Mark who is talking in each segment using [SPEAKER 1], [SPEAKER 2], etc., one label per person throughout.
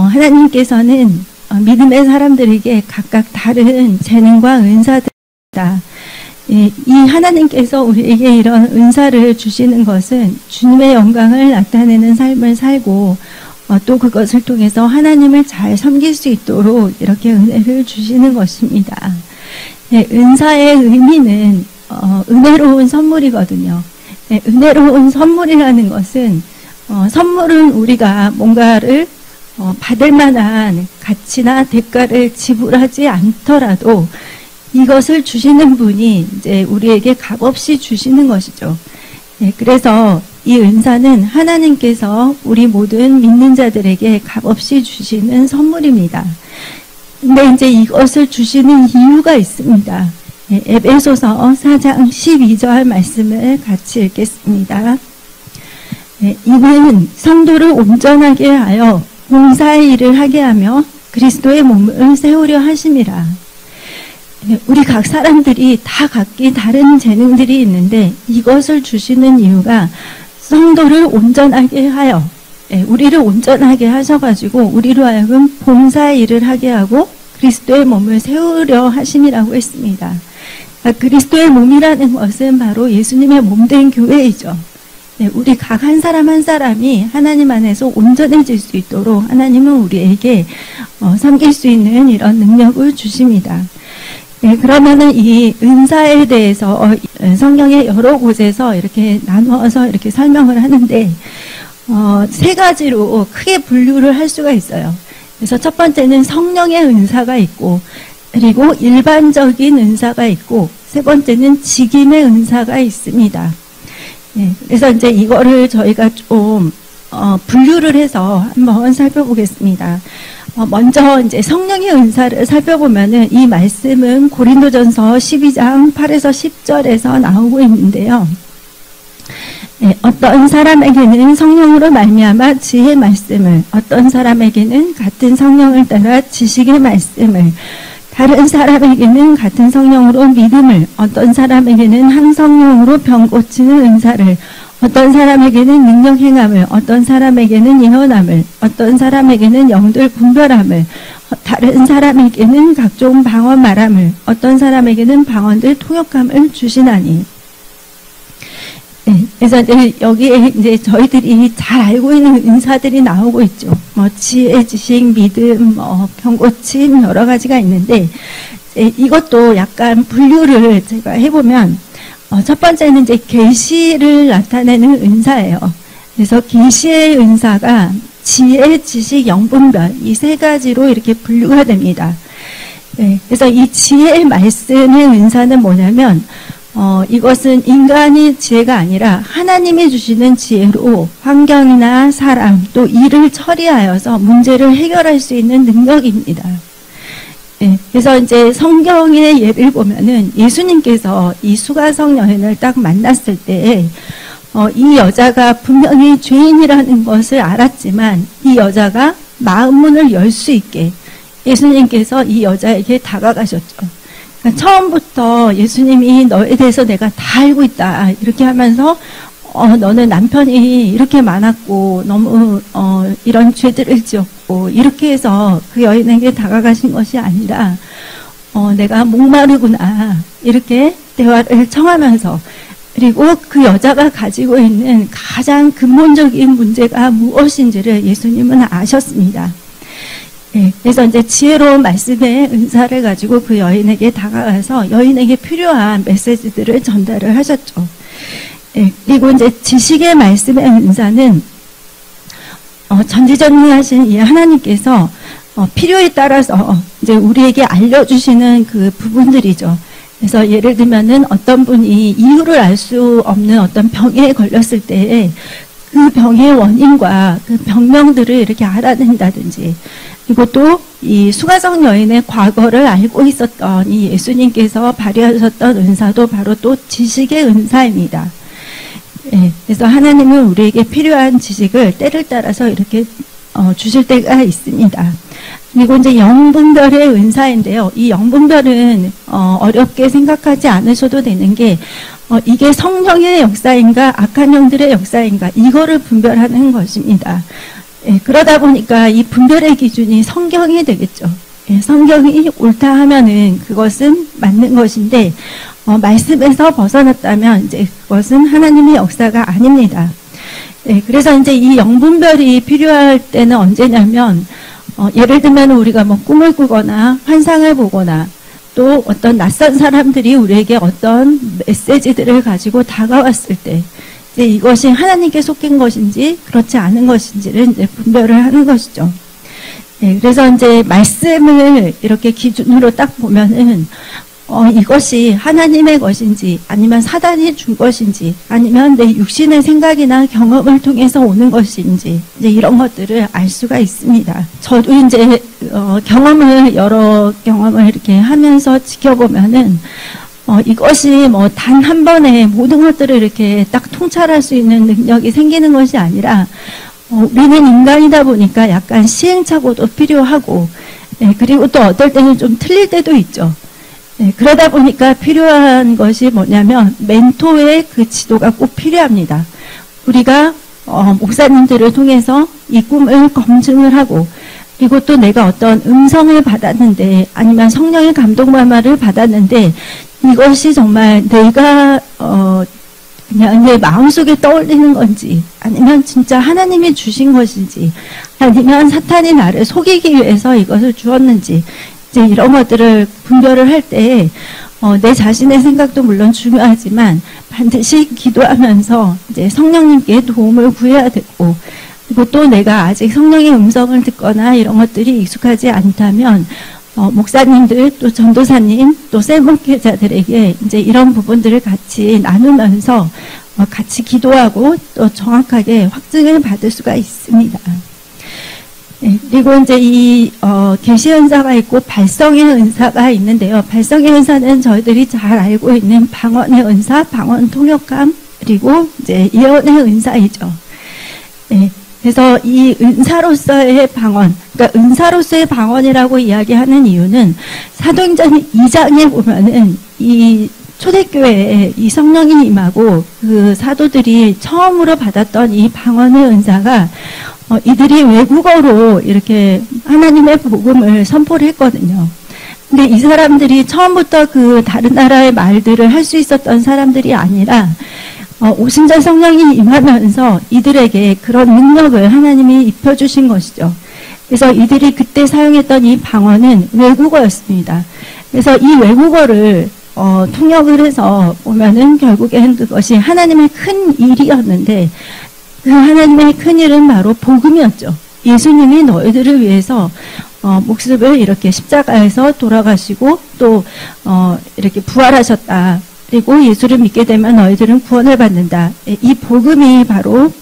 [SPEAKER 1] 하나님께서는 믿음의 사람들에게 각각 다른 재능과 은사들이다. 이 하나님께서 우리에게 이런 은사를 주시는 것은 주님의 영광을 나타내는 삶을 살고 또 그것을 통해서 하나님을 잘 섬길 수 있도록 이렇게 은혜를 주시는 것입니다. 은사의 의미는 은혜로운 선물이거든요. 은혜로운 선물이라는 것은 선물은 우리가 뭔가를 받을 만한 가치나 대가를 지불하지 않더라도 이것을 주시는 분이 이제 우리에게 값없이 주시는 것이죠. 그래서 이 은사는 하나님께서 우리 모든 믿는 자들에게 값없이 주시는 선물입니다. 근데 이제 이것을 주시는 이유가 있습니다. 에베소서 4장 12절 말씀을 같이 읽겠습니다. 이는 성도를 온전하게 하여 봉사의 일을 하게 하며 그리스도의 몸을 세우려 하심이라. 우리 각 사람들이 다 각기 다른 재능들이 있는데 이것을 주시는 이유가 성도를 온전하게 하여 우리를 온전하게 하셔가지고 우리로 하여금 봉사의 일을 하게 하고 그리스도의 몸을 세우려 하심이라고 했습니다. 그리스도의 몸이라는 것은 바로 예수님의 몸된 교회이죠. 우리 각 한 사람 한 사람이 하나님 안에서 온전해질 수 있도록 하나님은 우리에게 섬길 수 있는 이런 능력을 주십니다. 그러면은 이 은사에 대해서 성경의 여러 곳에서 이렇게 나누어서 이렇게 설명을 하는데 세 가지로 크게 분류를 할 수가 있어요. 그래서 첫 번째는 성령의 은사가 있고, 그리고 일반적인 은사가 있고, 세 번째는 직임의 은사가 있습니다. 그래서 이제 이거를 저희가 좀 분류를 해서 한번 살펴보겠습니다. 먼저 이제 성령의 은사를 살펴보면은 이 말씀은 고린도전서 12장 8에서 10절에서 나오고 있는데요. 어떤 사람에게는 성령으로 말미암아 지혜의 말씀을, 어떤 사람에게는 같은 성령을 따라 지식의 말씀을, 다른 사람에게는 같은 성령으로 믿음을, 어떤 사람에게는 한 성령으로 병 고치는 은사를, 어떤 사람에게는 능력 행함을, 어떤 사람에게는 예언함을, 어떤 사람에게는 영들 분별함을, 다른 사람에게는 각종 방언 말함을, 어떤 사람에게는 방언들 통역함을 주시나니. 그래서 이제 여기에 이제 저희들이 잘 알고 있는 은사들이 나오고 있죠. 지혜, 지식, 믿음, 병고침 여러 가지가 있는데 이것도 약간 분류를 제가 해보면 첫 번째는 이제 계시를 나타내는 은사예요. 그래서 계시의 은사가 지혜, 지식, 영분별 이 세 가지로 이렇게 분류가 됩니다. 그래서 이 지혜의 말씀의 은사는 뭐냐면 이것은 인간의 지혜가 아니라 하나님이 주시는 지혜로 환경이나 사람 또 일을 처리하여서 문제를 해결할 수 있는 능력입니다. 그래서 이제 성경의 예를 보면은 예수님께서 이 수가성 여인을 딱 만났을 때 이 여자가 분명히 죄인이라는 것을 알았지만 이 여자가 마음문을 열 수 있게 예수님께서 이 여자에게 다가가셨죠. 그러니까 처음부터 예수님이 너에 대해서 내가 다 알고 있다 이렇게 하면서 너는 남편이 이렇게 많았고 너무 이런 죄들을 지었고 이렇게 해서 그 여인에게 다가가신 것이 아니라 내가 목마르구나 이렇게 대화를 청하면서, 그리고 그 여자가 가지고 있는 가장 근본적인 문제가 무엇인지를 예수님은 아셨습니다. 그래서 이제 지혜로운 말씀의 은사를 가지고 그 여인에게 다가가서 여인에게 필요한 메시지들을 전달을 하셨죠. 그리고 이제 지식의 말씀의 은사는 전지전능하신 이 하나님께서 필요에 따라서 이제 우리에게 알려주시는 그 부분들이죠. 그래서 예를 들면은 어떤 분이 이유를 알 수 없는 어떤 병에 걸렸을 때 그 병의 원인과 그 병명들을 이렇게 알아낸다든지, 그리고 또 이 수가성 여인의 과거를 알고 있었던 이 예수님께서 발휘하셨던 은사도 바로 또 지식의 은사입니다. 그래서 하나님은 우리에게 필요한 지식을 때를 따라서 이렇게 주실 때가 있습니다. 그리고 이제 영분별의 은사인데요. 이 영분별은 어렵게 생각하지 않으셔도 되는 게 이게 성령의 역사인가 악한 영들의 역사인가 이거를 분별하는 것입니다. 예, 그러다 보니까 이 분별의 기준이 성경이 되겠죠. 예, 성경이 옳다 하면은 그것은 맞는 것인데, 말씀에서 벗어났다면 이제 그것은 하나님의 역사가 아닙니다. 예, 그래서 이제 이 영분별이 필요할 때는 언제냐면, 예를 들면 우리가 뭐 꿈을 꾸거나 환상을 보거나 또 어떤 낯선 사람들이 우리에게 어떤 메시지들을 가지고 다가왔을 때, 이제 이것이 하나님께 속한 것인지 그렇지 않은 것인지를 이제 분별을 하는 것이죠. 예, 그래서 이제 말씀을 이렇게 기준으로 딱 보면은, 이것이 하나님의 것인지, 아니면 사단이 준 것인지, 아니면 내 육신의 생각이나 경험을 통해서 오는 것인지, 이제 이런 것들을 알 수가 있습니다. 저도 이제, 여러 경험을 이렇게 하면서 지켜보면은, 이것이 뭐 단 한 번에 모든 것들을 이렇게 딱 통찰할 수 있는 능력이 생기는 것이 아니라, 우리는 인간이다 보니까 약간 시행착오도 필요하고, 예, 그리고 또 어떨 때는 좀 틀릴 때도 있죠. 예, 그러다 보니까 필요한 것이 뭐냐면 멘토의 그 지도가 꼭 필요합니다. 우리가 목사님들을 통해서 이 꿈을 검증을 하고, 그리고 또 내가 어떤 음성을 받았는데, 아니면 성령의 감동만마를 받았는데, 이것이 정말 내가 그냥 내 마음속에 떠올리는 건지, 아니면 진짜 하나님이 주신 것인지, 아니면 사탄이 나를 속이기 위해서 이것을 주었는지, 이제 이런 것들을 분별을 할 때, 내 자신의 생각도 물론 중요하지만, 반드시 기도하면서 이제 성령님께 도움을 구해야 되고, 그리고 또 내가 아직 성령의 음성을 듣거나 이런 것들이 익숙하지 않다면, 목사님들, 또 전도사님, 또 셀목회자들에게 이제 이런 부분들을 같이 나누면서 같이 기도하고 또 정확하게 확증을 받을 수가 있습니다. 네, 그리고 이제 이 계시 은사가 있고 발성의 은사가 있는데요. 발성의 은사는 저희들이 잘 알고 있는 방언의 은사, 방언 통역감, 그리고 이제 예언의 은사이죠. 네. 그래서 이 은사로서의 방언, 그러니까 은사로서의 방언이라고 이야기하는 이유는 사도행전 2장에 보면은 이 초대교회에 이 성령이 임하고 그 사도들이 처음으로 받았던 이 방언의 은사가 이들이 외국어로 이렇게 하나님의 복음을 선포를 했거든요. 근데 이 사람들이 처음부터 그 다른 나라의 말들을 할 수 있었던 사람들이 아니라 오순절 성령이 임하면서 이들에게 그런 능력을 하나님이 입혀주신 것이죠. 그래서 이들이 그때 사용했던 이 방언은 외국어였습니다. 그래서 이 외국어를 통역을 해서 보면은 결국엔 그것이 하나님의 큰 일이었는데, 그 하나님의 큰 일은 바로 복음이었죠. 예수님이 너희들을 위해서 목숨을 이렇게 십자가에서 돌아가시고 또 이렇게 부활하셨다. 그리고 예수를 믿게 되면 너희들은 구원을 받는다. 이 복음이 바로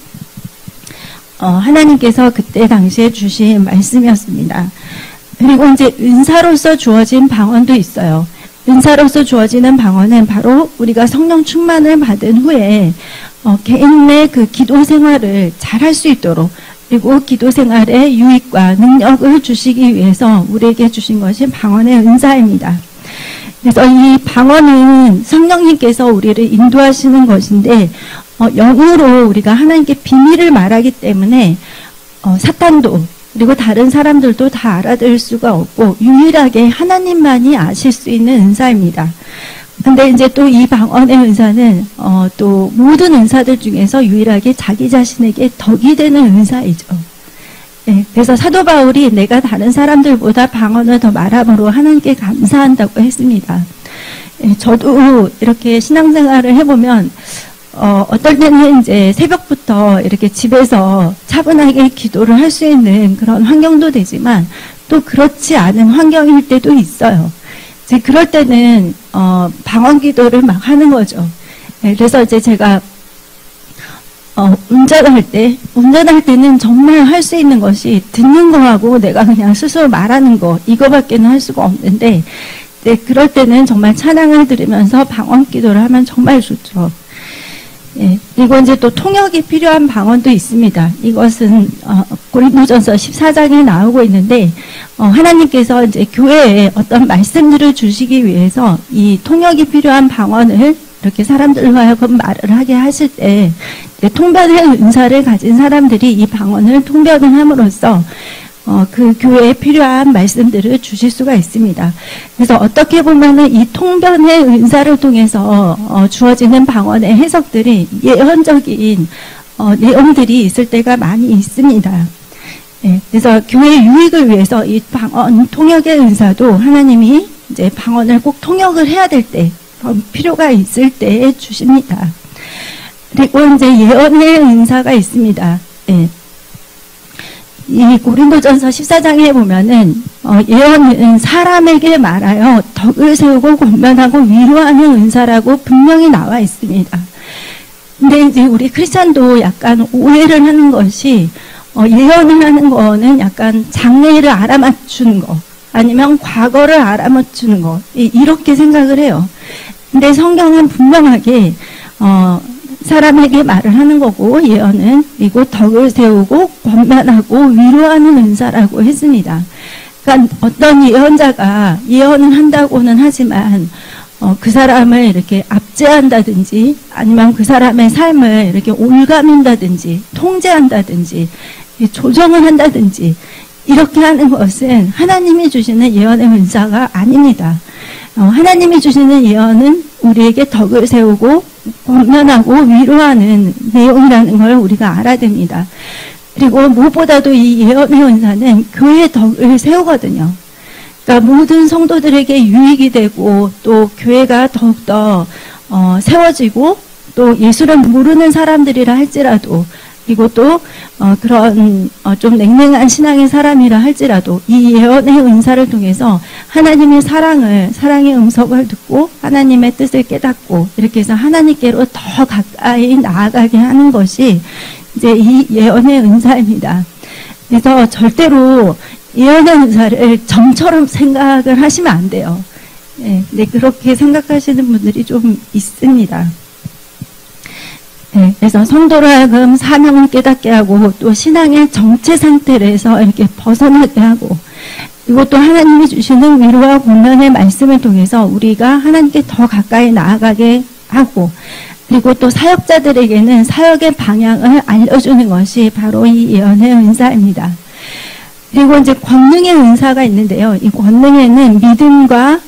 [SPEAKER 1] 하나님께서 그때 당시에 주신 말씀이었습니다. 그리고 이제 은사로서 주어진 방언도 있어요. 은사로서 주어지는 방언은 바로 우리가 성령 충만을 받은 후에 개인의 그 기도 생활을 잘할 수 있도록, 그리고 기도 생활의 유익과 능력을 주시기 위해서 우리에게 주신 것이 방언의 은사입니다. 그래서 이 방언은 성령님께서 우리를 인도하시는 것인데, 영으로 우리가 하나님께 비밀을 말하기 때문에 사탄도 그리고 다른 사람들도 다 알아들을 수가 없고 유일하게 하나님만이 아실 수 있는 은사입니다. 근데 이제 또 이 방언의 은사는 또 모든 은사들 중에서 유일하게 자기 자신에게 덕이 되는 은사이죠. 네, 그래서 사도 바울이 내가 다른 사람들보다 방언을 더 말함으로 하나님께 감사한다고 했습니다. 네, 저도 이렇게 신앙생활을 해보면 어떨 때는 이제 새벽부터 이렇게 집에서 차분하게 기도를 할 수 있는 그런 환경도 되지만 또 그렇지 않은 환경일 때도 있어요. 이제 그럴 때는 방언 기도를 막 하는 거죠. 네, 그래서 이제 제가 운전할 때는 정말 할 수 있는 것이 듣는 거하고 내가 그냥 스스로 말하는 거, 이거밖에는 할 수가 없는데, 네, 그럴 때는 정말 찬양을 들으면서 방언 기도를 하면 정말 좋죠. 예, 그리고 이제 또 통역이 필요한 방언도 있습니다. 이것은, 고린도전서 14장에 나오고 있는데, 하나님께서 이제 교회에 어떤 말씀들을 주시기 위해서 이 통역이 필요한 방언을 이렇게 사람들과 하여금 말을 하게 하실 때 통변의 은사를 가진 사람들이 이 방언을 통변을 함으로써 그 교회에 필요한 말씀들을 주실 수가 있습니다. 그래서 어떻게 보면은 이 통변의 은사를 통해서 주어지는 방언의 해석들이 예언적인 내용들이 있을 때가 많이 있습니다. 네, 그래서 교회의 유익을 위해서 이 방언 통역의 은사도 하나님이 이제 방언을 꼭 통역을 해야 될 때, 필요가 있을 때에 주십니다. 그리고 이제 예언의 은사가 있습니다. 네. 이 고린도전서 14장에 보면은 예언은 사람에게 말하여 덕을 세우고 권면하고 위로하는 은사라고 분명히 나와 있습니다. 근데 이제 우리 크리스천도 약간 오해를 하는 것이 예언을 하는 거는 약간 장래를 알아맞추는 거 아니면 과거를 알아맞추는 거 이렇게 생각을 해요. 근데 성경은 분명하게 사람에게 말을 하는 거고 예언은 그리고 덕을 세우고 권면하고 위로하는 은사라고 했습니다. 그러니까 어떤 예언자가 예언을 한다고는 하지만 그 사람을 이렇게 압제한다든지 아니면 그 사람의 삶을 이렇게 올가민다든지 통제한다든지 조정을 한다든지 이렇게 하는 것은 하나님이 주시는 예언의 은사가 아닙니다. 하나님이 주시는 예언은 우리에게 덕을 세우고 권면하고 위로하는 내용이라는 걸 우리가 알아야 됩니다. 그리고 무엇보다도 이 예언의 은사는 교회의 덕을 세우거든요. 그러니까 모든 성도들에게 유익이 되고 또 교회가 더욱더 세워지고 또 예수를 모르는 사람들이라 할지라도 그리고 또 그런 좀 냉랭한 신앙의 사람이라 할지라도 이 예언의 은사를 통해서 하나님의 사랑의 음성을 듣고 하나님의 뜻을 깨닫고 이렇게 해서 하나님께로 더 가까이 나아가게 하는 것이 이제 이 예언의 은사입니다. 그래서 절대로 예언의 은사를 점처럼 생각을 하시면 안 돼요. 네, 그렇게 생각하시는 분들이 좀 있습니다. 네, 그래서 성도로 하여금 사명을 깨닫게 하고 또 신앙의 정체 상태에서 이렇게 벗어나게 하고 그리고 또 하나님이 주시는 위로와 권면의 말씀을 통해서 우리가 하나님께 더 가까이 나아가게 하고 그리고 또 사역자들에게는 사역의 방향을 알려주는 것이 바로 이 예언의 은사입니다. 그리고 이제 권능의 은사가 있는데요. 이 권능에는 믿음과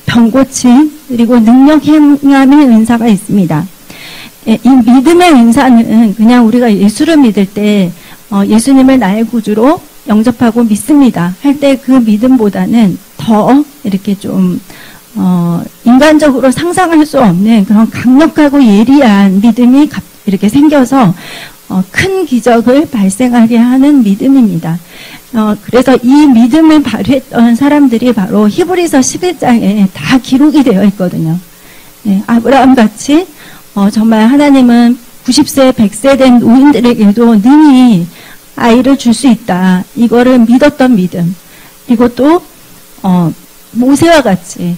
[SPEAKER 1] 병고침 그리고 능력 행함의 은사가 있습니다. 이 믿음의 은사는 그냥 우리가 예수를 믿을 때 예수님을 나의 구주로 영접하고 믿습니다 할 때 그 믿음보다는 더 이렇게 좀 인간적으로 상상할 수 없는 그런 강력하고 예리한 믿음이 이렇게 생겨서 큰 기적을 발생하게 하는 믿음입니다. 그래서 이 믿음을 발휘했던 사람들이 바로 히브리서 11장에 다 기록이 되어 있거든요. 네, 아브라함 같이 정말 하나님은 90세, 100세 된 노인들에게도 능히 아이를 줄 수 있다. 이거를 믿었던 믿음. 그리고 또 모세와 같이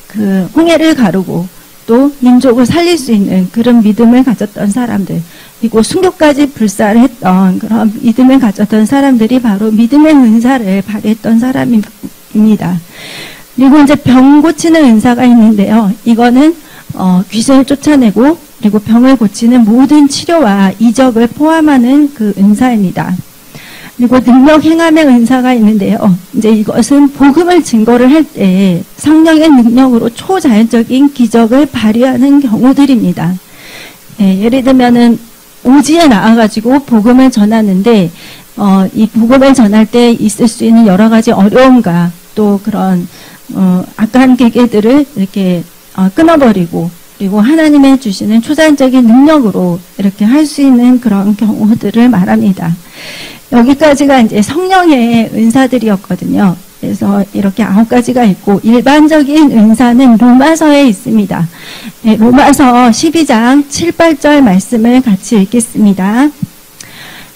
[SPEAKER 1] 그 홍해를 가르고 또 민족을 살릴 수 있는 그런 믿음을 가졌던 사람들. 그리고 순교까지 불사했던 그런 믿음을 가졌던 사람들이 바로 믿음의 은사를 발휘했던 사람입니다. 그리고 이제 병 고치는 은사가 있는데요. 이거는 귀신을 쫓아내고 그리고 병을 고치는 모든 치료와 이적을 포함하는 그 은사입니다. 그리고 능력 행함의 은사가 있는데요. 이제 이것은 복음을 증거를 할 때 성령의 능력으로 초자연적인 기적을 발휘하는 경우들입니다. 예를 들면은 오지에 나와가지고 복음을 전하는데 이 복음을 전할 때 있을 수 있는 여러 가지 어려움과 또 그런 악한 계계들을 이렇게 끊어버리고 그리고 하나님의 주시는 초자연적인 능력으로 이렇게 할 수 있는 그런 경우들을 말합니다. 여기까지가 이제 성령의 은사들이었거든요. 그래서 이렇게 9가지가 있고 일반적인 은사는 로마서에 있습니다. 네, 로마서 12장 7, 8절 말씀을 같이 읽겠습니다.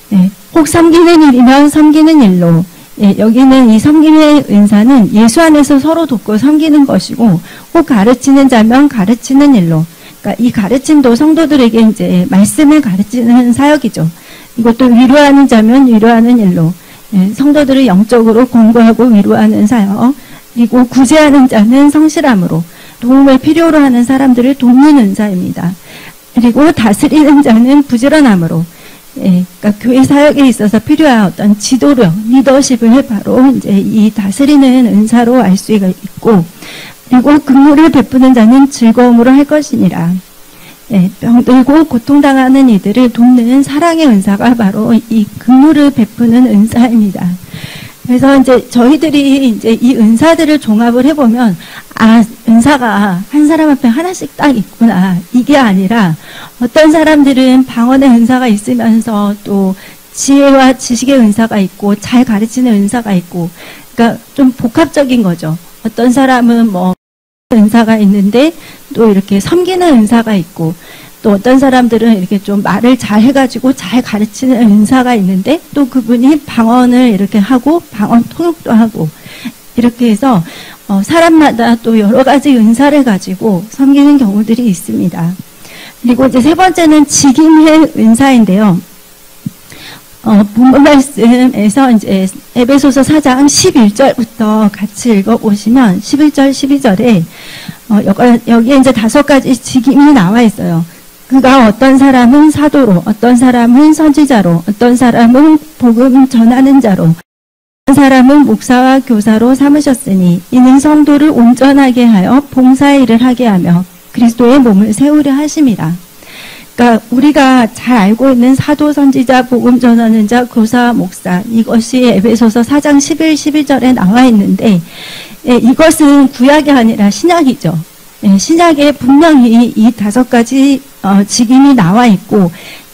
[SPEAKER 1] 네, 혹 섬기는 일이면 섬기는 일로 여기는 이 섬김의 은사는 예수 안에서 서로 돕고 섬기는 것이고 혹 가르치는 자면 가르치는 일로 그러니까 이 가르침도 성도들에게 이제 말씀을 가르치는 사역이죠. 이것도 위로하는 자면 위로하는 일로 성도들을 영적으로 공부하고 위로하는 사역 그리고 구제하는 자는 성실함으로 도움을 필요로 하는 사람들을 돕는 은사입니다. 그리고 다스리는 자는 부지런함으로, 그러니까 교회 사역에 있어서 필요한 어떤 지도력, 리더십을 바로 이제 이 다스리는 은사로 알 수가 있고, 그리고 긍휼을 베푸는 자는 즐거움으로 할 것이니라. 병들고 고통당하는 이들을 돕는 사랑의 은사가 바로 이 긍휼을 베푸는 은사입니다. 그래서 이제 저희들이 이제 이 은사들을 종합을 해보면, 은사가 한 사람 앞에 하나씩 딱 있구나. 이게 아니라 어떤 사람들은 방언의 은사가 있으면서 또 지혜와 지식의 은사가 있고 잘 가르치는 은사가 있고, 그러니까 좀 복합적인 거죠. 어떤 사람은 뭐 은사가 있는데 또 이렇게 섬기는 은사가 있고, 또 어떤 사람들은 이렇게 좀 말을 잘 해가지고 잘 가르치는 은사가 있는데 또 그분이 방언을 이렇게 하고 방언 통역도 하고, 이렇게 해서 사람마다 또 여러 가지 은사를 가지고 섬기는 경우들이 있습니다. 그리고 이제 세 번째는 직임의 은사인데요. 본문 말씀에서 이제 에베소서 4장 11절부터 같이 읽어보시면 11절, 12절에 여기에 이제 5가지 직임이 나와 있어요. 그가 어떤 사람은 사도로, 어떤 사람은 선지자로, 어떤 사람은 복음 전하는 자로, 어떤 사람은 목사와 교사로 삼으셨으니 이는 성도를 온전하게 하여 봉사의 일을 하게 하며 그리스도의 몸을 세우려 하심이라. 그러니까 우리가 잘 알고 있는 사도, 선지자, 복음 전하는 자, 교사, 목사, 이것이 에베소서 4장 11, 12절에 나와 있는데, 이것은 구약이 아니라 신약이죠. 신약에 분명히 이 5가지 직임이 나와 있고,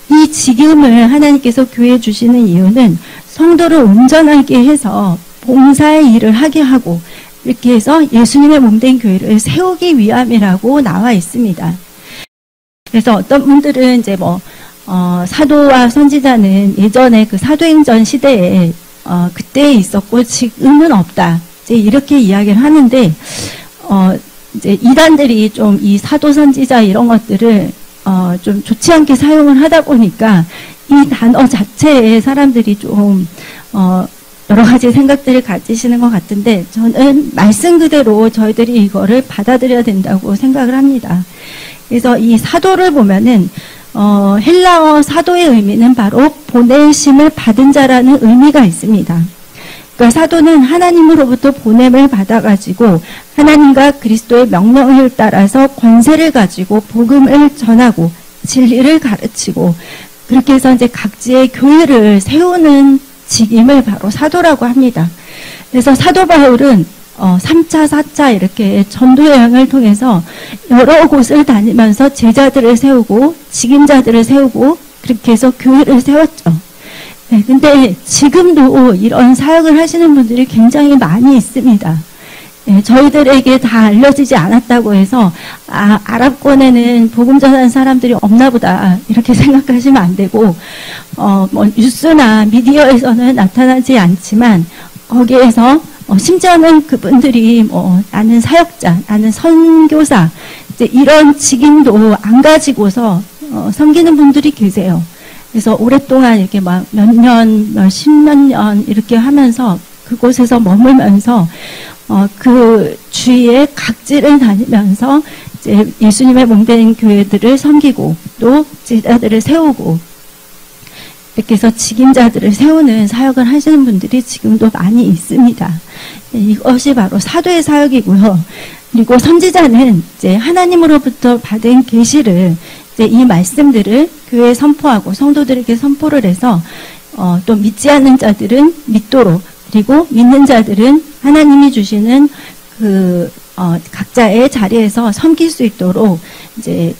[SPEAKER 1] 이 직임을 하나님께서 교회에 주시는 이유는 성도를 온전하게 해서 봉사의 일을 하게 하고, 이렇게 해서 예수님의 몸된 교회를 세우기 위함이라고 나와 있습니다. 그래서 어떤 분들은 이제 사도와 선지자는 예전에 그 사도행전 시대에 그때 있었고 지금은 없다, 이제 이렇게 이야기를 하는데, 이제 이단들이 좀 이 사도, 선지자 이런 것들을 좀 좋지 않게 사용을 하다 보니까 이 단어 자체에 사람들이 좀 여러 가지 생각들을 가지시는 것 같은데, 저는 말씀 그대로 저희들이 이거를 받아들여야 된다고 생각을 합니다. 그래서 이 사도를 보면은 헬라어 사도의 의미는 바로 보내심을 받은 자라는 의미가 있습니다. 그러니까 사도는 하나님으로부터 보냄을 받아가지고 하나님과 그리스도의 명령을 따라서 권세를 가지고 복음을 전하고 진리를 가르치고, 그렇게 해서 이제 각지의 교회를 세우는 직임을 바로 사도라고 합니다. 그래서 사도 바울은 3차, 4차 이렇게 전도 여행을 통해서 여러 곳을 다니면서 제자들을 세우고 직임자들을 세우고 그렇게 해서 교회를 세웠죠. 근데 지금도 이런 사역을 하시는 분들이 굉장히 많이 있습니다. 저희들에게 다 알려지지 않았다고 해서 아랍권에는 복음 전하는 사람들이 없나 보다 이렇게 생각하시면 안 되고, 뉴스나 미디어에서는 나타나지 않지만 거기에서 심지어는 그분들이 나는 사역자, 나는 선교사, 이제 이런 직임도 안 가지고서 섬기는 분들이 계세요. 그래서 오랫동안 이렇게 막 몇 년, 십몇 년 이렇게 하면서 그곳에서 머물면서 그 주위에 각지를 다니면서 이제 예수님의 몸된 교회들을 섬기고 또 제자들을 세우고 이렇게 해서 직임자들을 세우는 사역을 하시는 분들이 지금도 많이 있습니다. 이것이 바로 사도의 사역이고요. 그리고 선지자는 이제 하나님으로부터 받은 계시를 이제 이 말씀들을 교회에 선포하고 성도들에게 선포를 해서 또 믿지 않는 자들은 믿도록, 그리고 믿는 자들은 하나님이 주시는 그 각자의 자리에서 섬길 수 있도록 이제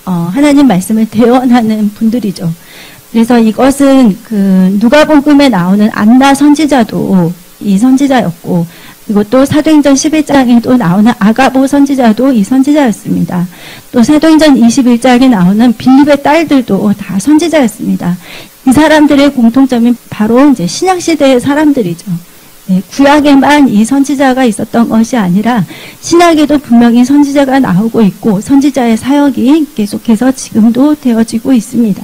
[SPEAKER 1] 하나님 말씀을 대언하는 분들이죠. 그래서 이것은 그 누가복음에 나오는 안나 선지자도 이 선지자였고, 그리고 또 사도행전 11장에도 나오는 아가보 선지자도 이 선지자였습니다. 또 사도행전 21장에 나오는 빌립의 딸들도 다 선지자였습니다. 이 사람들의 공통점이 바로 이제 신약시대의 사람들이죠. 구약에만 이 선지자가 있었던 것이 아니라 신약에도 분명히 선지자가 나오고 있고 선지자의 사역이 계속해서 지금도 되어지고 있습니다.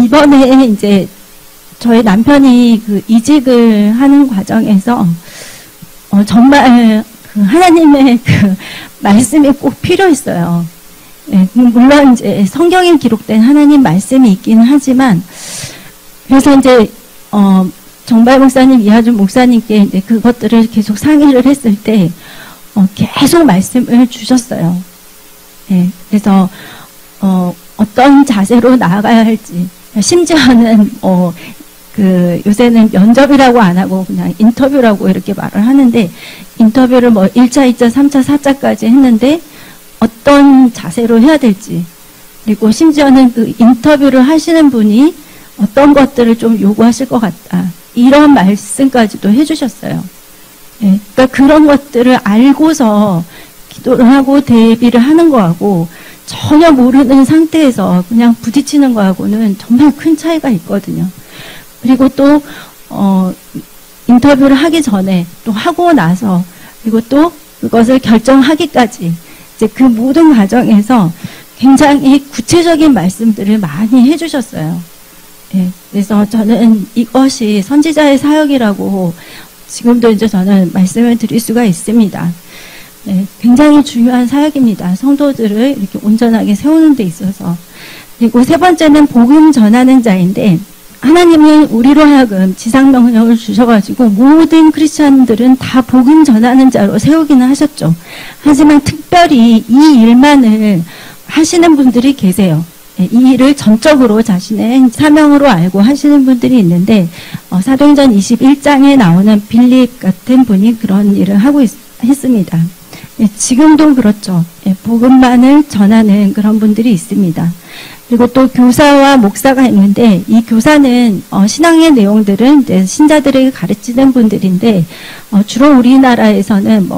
[SPEAKER 1] 이번에 이제 저희 남편이 그 이직을 하는 과정에서 정말 그 하나님의 그 말씀이 꼭 필요했어요. 예, 물론 이제 성경에 기록된 하나님 말씀이 있기는 하지만, 그래서 이제 정발 목사님, 이하준 목사님께 이제 그것들을 계속 상의를 했을 때 계속 말씀을 주셨어요. 예, 그래서 어떤 자세로 나아가야 할지, 심지어는 요새는 면접이라고 안 하고 그냥 인터뷰라고 이렇게 말을 하는데, 인터뷰를 1차, 2차, 3차, 4차까지 했는데 어떤 자세로 해야 될지, 그리고 심지어는 그 인터뷰를 하시는 분이 어떤 것들을 좀 요구하실 것 같다, 이런 말씀까지도 해주셨어요. 예, 그러니까 그런 것들을 알고서 기도를 하고 대비를 하는 거하고 전혀 모르는 상태에서 그냥 부딪히는 거하고는 정말 큰 차이가 있거든요. 그리고 또 인터뷰를 하기 전에, 또 하고 나서, 그리고 또 그것을 결정하기까지 이제 그 모든 과정에서 굉장히 구체적인 말씀들을 많이 해주셨어요. 예, 그래서 저는 이것이 선지자의 사역이라고 지금도 이제 저는 말씀을 드릴 수가 있습니다. 네, 굉장히 중요한 사역입니다. 성도들을 이렇게 온전하게 세우는 데 있어서. 그리고 세 번째는 복음 전하는 자인데, 하나님은 우리로 하여금 지상명령을 주셔가지고 모든 크리스찬들은 다 복음 전하는 자로 세우기는 하셨죠. 하지만 특별히 이 일만을 하시는 분들이 계세요. 이 일을 전적으로 자신의 사명으로 알고 하시는 분들이 있는데, 사도행전 21장에 나오는 빌립 같은 분이 그런 일을 하고 했습니다. 지금도 그렇죠. 복음만을 전하는 그런 분들이 있습니다. 그리고 또 교사와 목사가 있는데, 이 교사는 신앙의 내용들은 이제 신자들에게 가르치는 분들인데, 주로 우리나라에서는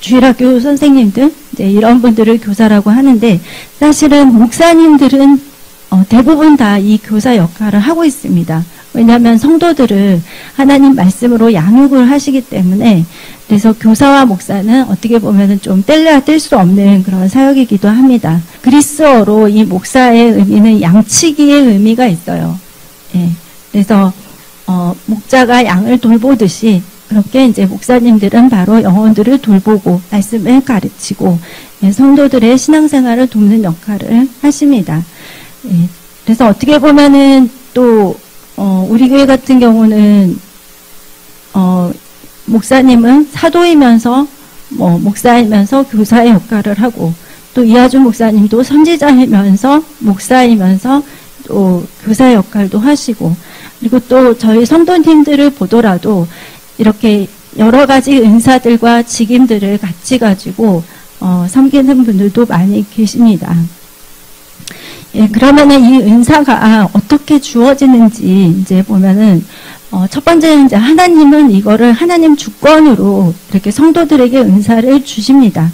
[SPEAKER 1] 주일학교 선생님들, 이제 이런 분들을 교사라고 하는데, 사실은 목사님들은 대부분 다 이 교사 역할을 하고 있습니다. 왜냐하면 성도들을 하나님 말씀으로 양육을 하시기 때문에. 그래서 교사와 목사는 어떻게 보면 좀 뗄래야 뗄 수 없는 그런 사역이기도 합니다. 그리스어로 이 목사의 의미는 양치기의 의미가 있어요. 예, 그래서 목자가 양을 돌보듯이 그렇게 이제 목사님들은 바로 영혼들을 돌보고 말씀을 가르치고, 예, 성도들의 신앙생활을 돕는 역할을 하십니다. 예, 그래서 어떻게 보면은 또 우리 교회 같은 경우는 목사님은 사도이면서 목사이면서 교사의 역할을 하고, 또 이하준 목사님도 선지자이면서 목사이면서 또 교사의 역할도 하시고, 그리고 또 저희 성도님들을 보더라도 이렇게 여러 가지 은사들과 직임들을 같이 가지고 섬기는 분들도 많이 계십니다. 예, 그러면은 이 은사가 어떻게 주어지는지 이제 보면은, 첫 번째는 이제 하나님은 이거를 하나님 주권으로 이렇게 성도들에게 은사를 주십니다.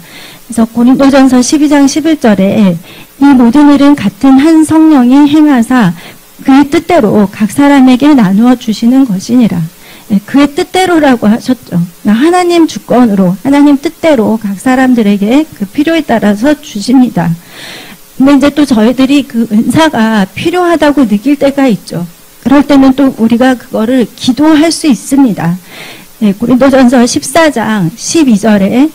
[SPEAKER 1] 그래서 고린도전서 12장 11절에 이 모든 일은 같은 한 성령이 행하사 그의 뜻대로 각 사람에게 나누어 주시는 것이니라. 예, 그의 뜻대로라고 하셨죠. 하나님 주권으로, 하나님 뜻대로 각 사람들에게 그 필요에 따라서 주십니다. 근데 이제 또 저희들이 그 은사가 필요하다고 느낄 때가 있죠. 그럴 때는 또 우리가 그거를 기도할 수 있습니다. 예, 고린도전서 14장 12절에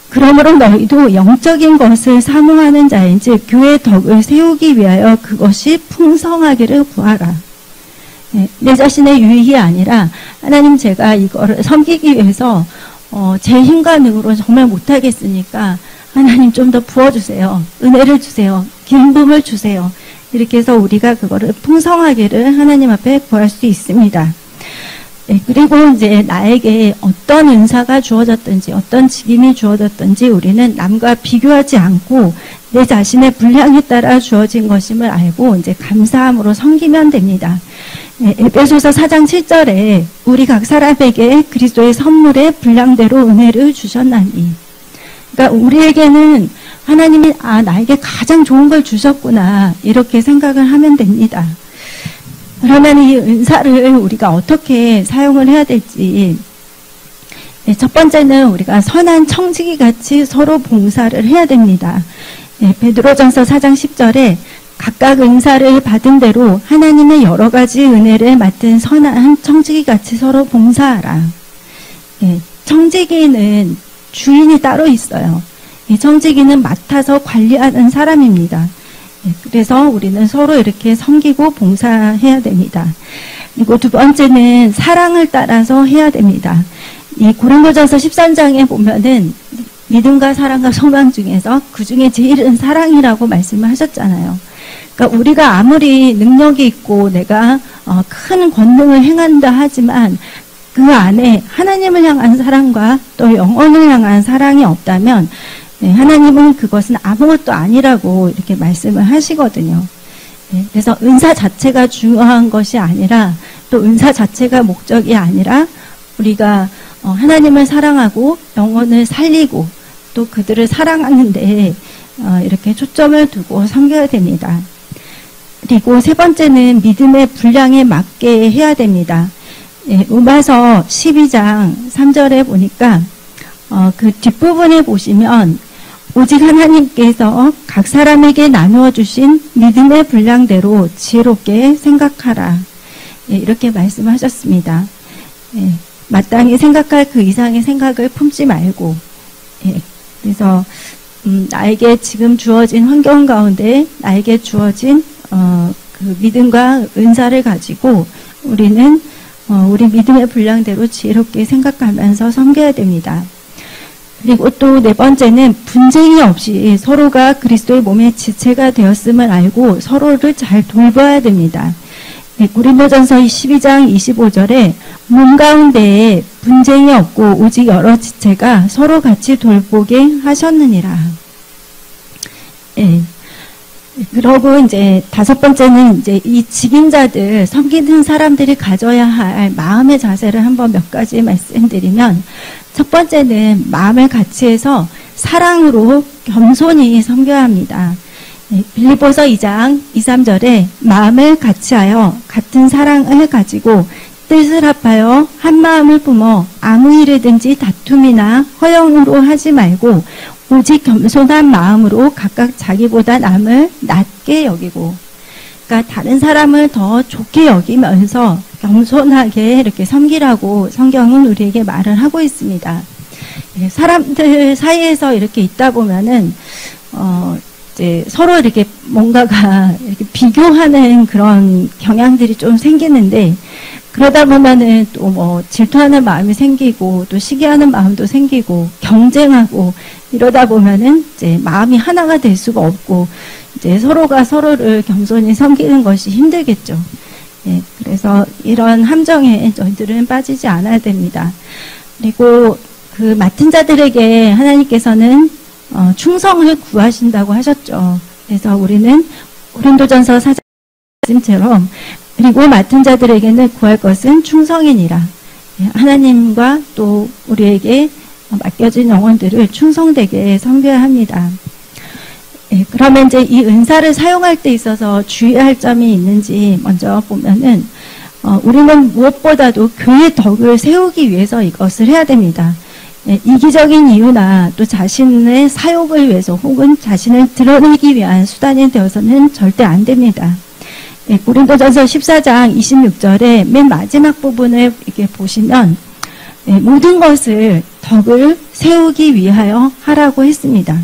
[SPEAKER 1] 그러므로 너희도 영적인 것을 사모하는 자인지 교회의 덕을 세우기 위하여 그것이 풍성하기를 구하라. 예, 내 자신의 유익이 아니라, 하나님 제가 이거를 섬기기 위해서 제 힘과 능으로 정말 못하겠으니까 하나님 좀 더 부어주세요. 은혜를 주세요. 기쁨을 주세요. 이렇게 해서 우리가 그거를 풍성하기를 하나님 앞에 구할 수 있습니다. 네, 그리고 이제 나에게 어떤 은사가 주어졌든지 어떤 직임이 주어졌든지 우리는 남과 비교하지 않고 내 자신의 분량에 따라 주어진 것임을 알고 이제 감사함으로 섬기면 됩니다. 네, 에베소서 4장 7절에 우리 각 사람에게 그리스도의 선물의 분량대로 은혜를 주셨나니, 그러니까 우리에게는 하나님이 나에게 가장 좋은 걸 주셨구나, 이렇게 생각을 하면 됩니다. 그러면 이 은사를 우리가 어떻게 사용을 해야 될지, 첫 번째는 우리가 선한 청지기 같이 서로 봉사를 해야 됩니다. 베드로전서 4장 10절에 각각 은사를 받은 대로 하나님의 여러 가지 은혜를 맡은 선한 청지기 같이 서로 봉사하라. 청지기는 주인이 따로 있어요. 이 청지기는 맡아서 관리하는 사람입니다. 그래서 우리는 서로 이렇게 섬기고 봉사해야 됩니다. 그리고 두 번째는 사랑을 따라서 해야 됩니다. 이 고린도전서 13장에 보면은 믿음과 사랑과 소망 중에서 그 중에 제일은 사랑이라고 말씀을 하셨잖아요. 그러니까 우리가 아무리 능력이 있고 내가 큰 권능을 행한다 하지만 그 안에 하나님을 향한 사랑과 또 영혼을 향한 사랑이 없다면 하나님은 그것은 아무것도 아니라고 이렇게 말씀을 하시거든요. 그래서 은사 자체가 중요한 것이 아니라 또 은사 자체가 목적이 아니라 우리가 하나님을 사랑하고 영혼을 살리고 또 그들을 사랑하는데 이렇게 초점을 두고 섬겨야 됩니다. 그리고 세 번째는 믿음의 분량에 맞게 해야 됩니다. 로마서 12장 3절에 보니까 그 뒷부분에 보시면 오직 하나님께서 각 사람에게 나누어 주신 믿음의 분량대로 지혜롭게 생각하라. 이렇게 말씀하셨습니다. 마땅히 생각할 그 이상의 생각을 품지 말고 그래서 나에게 지금 주어진 환경 가운데 나에게 주어진 그 믿음과 은사를 가지고 우리는 우리 믿음의 분량대로 지혜롭게 생각하면서 섬겨야 됩니다. 그리고 또 네 번째는 분쟁이 없이 서로가 그리스도의 몸의 지체가 되었음을 알고 서로를 잘 돌봐야 됩니다. 고린도전서 12장 25절에 몸 가운데에 분쟁이 없고 오직 여러 지체가 서로 같이 돌보게 하셨느니라. 그러고 이제 다섯 번째는 이제 이 직임자들, 섬기는 사람들이 가져야 할 마음의 자세를 한번 몇 가지 말씀드리면, 첫 번째는 마음을 같이 해서 사랑으로 겸손히 섬겨야 합니다. 빌립보서 2장 2, 3절에 마음을 같이하여 같은 사랑을 가지고 뜻을 합하여 한 마음을 품어 아무 일에든지 다툼이나 허영으로 하지 말고 오직 겸손한 마음으로 각각 자기보다 남을 낮게 여기고, 그러니까 다른 사람을 더 좋게 여기면서 겸손하게 이렇게 섬기라고 성경은 우리에게 말을 하고 있습니다. 사람들 사이에서 이렇게 있다 보면은 이제 서로 이렇게 뭔가가 이렇게 비교하는 그런 경향들이 좀 생기는데, 그러다 보면은 또 뭐 질투하는 마음이 생기고 또 시기하는 마음도 생기고 경쟁하고 이러다 보면은 이제 마음이 하나가 될 수가 없고 이제 서로가 서로를 겸손히 섬기는 것이 힘들겠죠. 그래서 이런 함정에 저희들은 빠지지 않아야 됩니다. 그리고 그 맡은 자들에게 하나님께서는 충성을 구하신다고 하셨죠. 그래서 우리는 고린도전서 4장처럼 그리고 맡은 자들에게는 구할 것은 충성이니라. 하나님과 또 우리에게 맡겨진 영혼들을 충성되게 섬겨야 합니다. 그러면 이제 이 은사를 사용할 때 있어서 주의할 점이 있는지 먼저 보면은 우리는 무엇보다도 교회의 덕을 세우기 위해서 이것을 해야 됩니다. 이기적인 이유나 또 자신의 사욕을 위해서 혹은 자신을 드러내기 위한 수단이 되어서는 절대 안 됩니다. 고린도전서 14장 26절에 맨 마지막 부분을 이렇게 보시면 모든 것을 덕을 세우기 위하여 하라고 했습니다.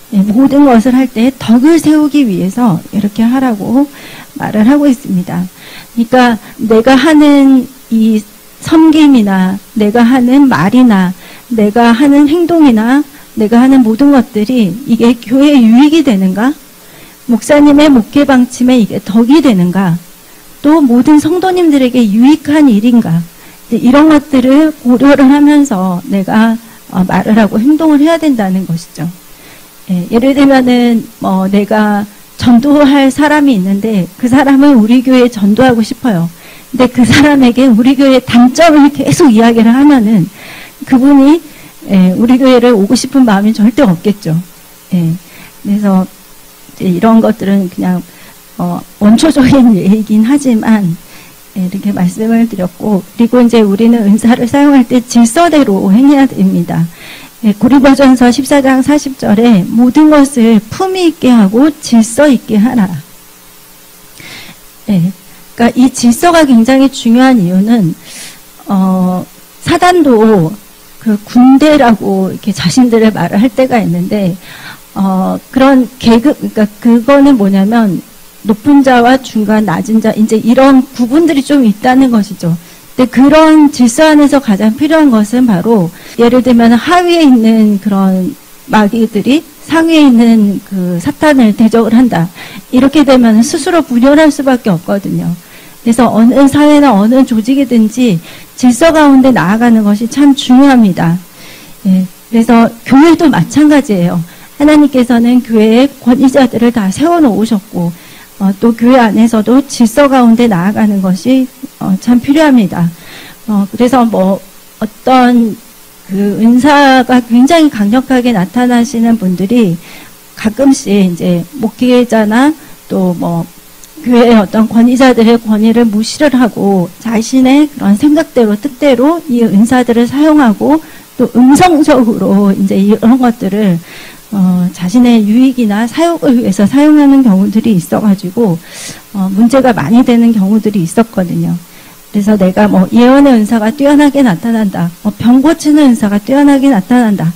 [SPEAKER 1] 모든 것을 할 때 덕을 세우기 위해서 이렇게 하라고 말을 하고 있습니다. 그러니까 내가 하는 이 섬김이나 내가 하는 말이나 내가 하는 행동이나 내가 하는 모든 것들이 이게 교회에 유익이 되는가? 목사님의 목회 방침에 이게 덕이 되는가? 또 모든 성도님들에게 유익한 일인가? 이런 것들을 고려를 하면서 내가 말을 하고 행동을 해야 된다는 것이죠. 예를 들면은 내가 전도할 사람이 있는데 그 사람을 우리 교회에 전도하고 싶어요. 근데 그 사람에게 우리 교회의 단점을 계속 이야기를 하면은 그분이 우리 교회를 오고 싶은 마음이 절대 없겠죠. 그래서 이런 것들은 그냥 원초적인 얘기긴 하지만 이렇게 말씀을 드렸고, 그리고 이제 우리는 은사를 사용할 때 질서대로 행해야 됩니다. 고린도전서 14장 40절에 모든 것을 품위 있게 하고 질서 있게 하라. 그러니까 이 질서가 굉장히 중요한 이유는 사단도 그 군대라고 이렇게 자신들의 말을 할 때가 있는데, 그런 계급, 그러니까 그거는 뭐냐면, 높은 자와 중간, 낮은 자, 이제 이런 구분들이 좀 있다는 것이죠. 근데 그런 질서 안에서 가장 필요한 것은 바로, 예를 들면 하위에 있는 그런 마귀들이 상위에 있는 그 사탄을 대적을 한다. 이렇게 되면 스스로 분열할 수밖에 없거든요. 그래서 어느 사회나 어느 조직이든지 질서 가운데 나아가는 것이 참 중요합니다. 예, 그래서 교회도 마찬가지예요. 하나님께서는 교회의 권위자들을 다 세워놓으셨고, 또 교회 안에서도 질서 가운데 나아가는 것이 참 필요합니다. 그래서 뭐 어떤 그 은사가 굉장히 강력하게 나타나시는 분들이 가끔씩 이제 목회자나 또 뭐 교회의 어떤 권위자들의 권위를 무시를 하고 자신의 그런 생각대로 뜻대로 이 은사들을 사용하고 또 음성적으로 이제 이런 것들을 자신의 유익이나 사역을 위해서 사용하는 경우들이 있어가지고 문제가 많이 되는 경우들이 있었거든요. 그래서 내가 뭐 예언의 은사가 뛰어나게 나타난다, 병 고치는 은사가 뛰어나게 나타난다.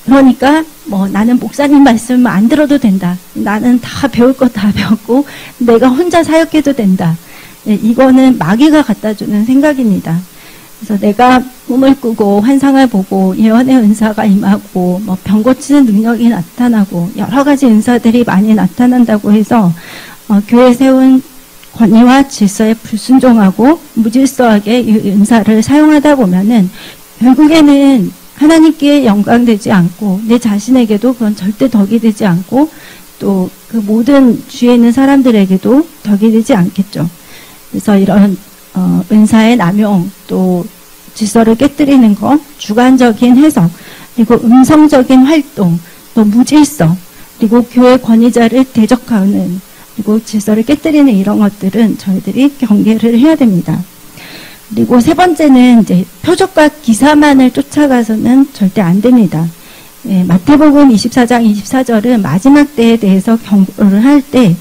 [SPEAKER 1] 그러니까 뭐 나는 목사님 말씀 안 들어도 된다. 나는 다 배울 거 다 배웠고 내가 혼자 사역해도 된다. 네, 이거는 마귀가 갖다주는 생각입니다. 그래서 내가 꿈을 꾸고 환상을 보고 예언의 은사가 임하고 뭐 병 고치는 능력이 나타나고 여러 가지 은사들이 많이 나타난다고 해서 교회에 세운 권위와 질서에 불순종하고 무질서하게 이 은사를 사용하다 보면은 결국에는 하나님께 영광되지 않고 내 자신에게도 그건 절대 덕이 되지 않고 또 그 모든 주위에 있는 사람들에게도 덕이 되지 않겠죠. 그래서 이런 은사의 남용, 또 질서를 깨뜨리는 것, 주관적인 해석, 그리고 음성적인 활동, 또 무질서, 그리고 교회 권위자를 대적하는, 그리고 질서를 깨뜨리는 이런 것들은 저희들이 경계를 해야 됩니다. 그리고 세 번째는 이제 표적과 기사만을 쫓아가서는 절대 안 됩니다. 예, 마태복음 24장 24절은 마지막 때에 대해서 경고를 할 때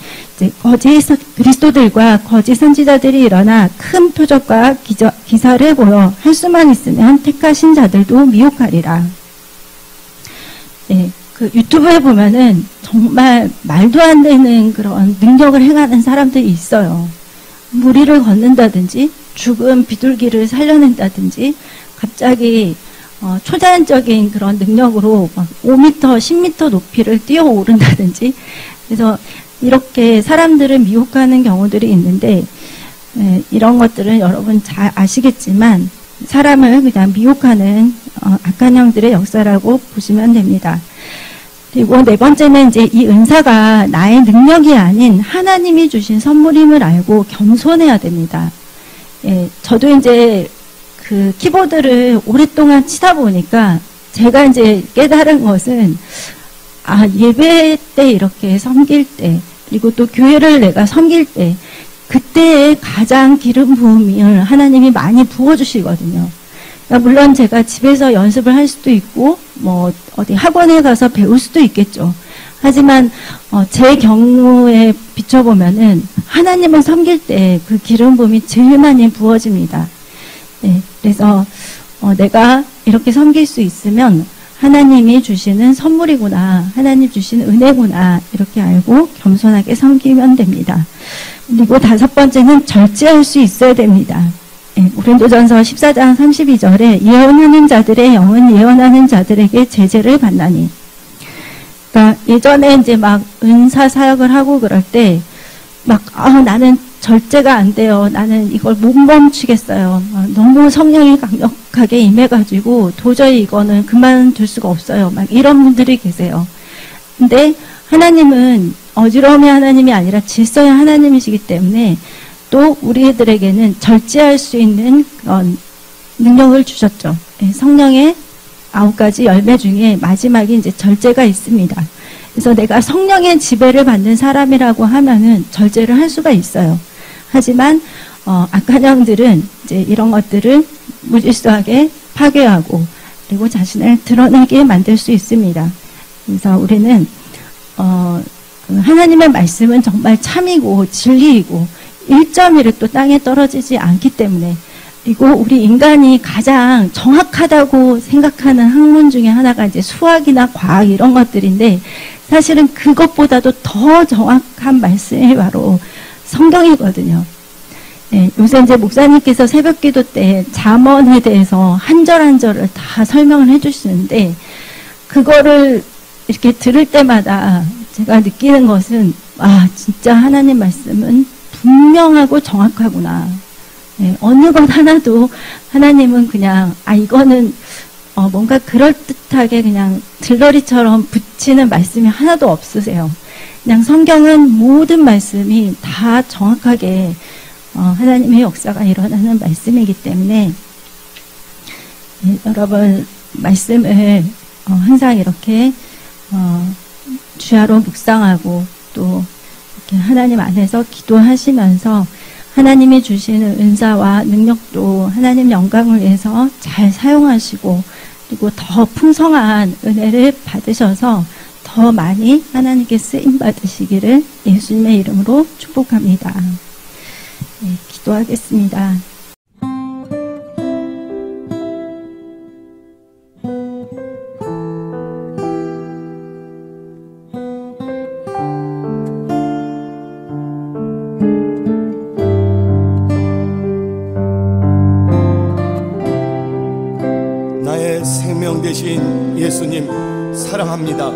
[SPEAKER 1] 거짓 그리스도들과 거짓 선지자들이 일어나 큰 표적과 기사를 보여 할 수만 있으면 택하신 자들도 미혹하리라. 예, 그 유튜브에 보면은 정말 말도 안 되는 그런 능력을 행하는 사람들이 있어요. 무리를 걷는다든지 죽은 비둘기를 살려낸다든지 갑자기 초자연적인 그런 능력으로 막 5m, 10m 높이를 뛰어오른다든지 그래서 이렇게 사람들을 미혹하는 경우들이 있는데 이런 것들은 여러분 잘 아시겠지만 사람을 그냥 미혹하는 악한 영들의 역사라고 보시면 됩니다. 그리고 네 번째는 이제 이 은사가 나의 능력이 아닌 하나님이 주신 선물임을 알고 겸손해야 됩니다. 예, 저도 이제 그 키보드를 오랫동안 치다 보니까 제가 이제 깨달은 것은 예배 때 이렇게 섬길 때 그리고 또 교회를 내가 섬길 때 그때에 가장 기름 부음을 하나님이 많이 부어주시거든요. 그러니까 물론 제가 집에서 연습을 할 수도 있고 뭐 어디 학원에 가서 배울 수도 있겠죠. 하지만 제 경우에 비춰보면은 하나님을 섬길 때 그 기름 부음이 제일 많이 부어집니다. 네, 그래서 내가 이렇게 섬길 수 있으면 하나님이 주시는 선물이구나, 하나님 주신 은혜구나 이렇게 알고 겸손하게 섬기면 됩니다. 그리고 다섯 번째는 절제할 수 있어야 됩니다. 네, 고린도전서 14장 32절에 예언하는 자들의 영은 예언하는 자들에게 제재를 받나니. 그러니까 예전에 이제 막 은사 사역을 하고 그럴 때 막 나는 절제가 안 돼요. 나는 이걸 못 멈추겠어요. 너무 성령이 강력하게 임해가지고 도저히 이거는 그만둘 수가 없어요. 막 이런 분들이 계세요. 근데 하나님은 어지러움의 하나님이 아니라 질서의 하나님이시기 때문에 또 우리들에게는 절제할 수 있는 그런 능력을 주셨죠. 성령의 9가지 열매 중에 마지막에 이제 절제가 있습니다. 그래서 내가 성령의 지배를 받는 사람이라고 하면은 절제를 할 수가 있어요. 하지만 악한 영들은 이제 이런 것들을 무질서하게 파괴하고 그리고 자신을 드러내게 만들 수 있습니다. 그래서 우리는 하나님의 말씀은 정말 참이고 진리이고 1.1도 땅에 떨어지지 않기 때문에 그리고 우리 인간이 가장 정확하다고 생각하는 학문 중에 하나가 이제 수학이나 과학 이런 것들인데, 사실은 그것보다도 더 정확한 말씀이 바로 성경이거든요. 네, 요새 이제 목사님께서 새벽 기도 때 잠언에 대해서 한 절 한 절을 다 설명을 해주시는데, 그거를 이렇게 들을 때마다 제가 느끼는 것은, 진짜 하나님 말씀은 분명하고 정확하구나. 네, 어느 것 하나도 하나님은 그냥, 이거는 뭔가 그럴듯하게 그냥 들러리처럼 붙이는 말씀이 하나도 없으세요. 그냥 성경은 모든 말씀이 다 정확하게 하나님의 역사가 일어나는 말씀이기 때문에, 여러분 말씀을 항상 이렇게 주야로 묵상하고 또 이렇게 하나님 안에서 기도하시면서 하나님이 주시는 은사와 능력도 하나님 영광을 위해서 잘 사용하시고, 그리고 더 풍성한 은혜를 받으셔서 더 많이 하나님께 쓰임 받으시기를 예수님의 이름으로 축복합니다. 네, 기도하겠습니다.
[SPEAKER 2] 나의 생명 되신 예수님 사랑합니다.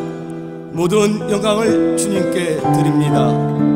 [SPEAKER 2] 모든 영광을 주님께 드립니다.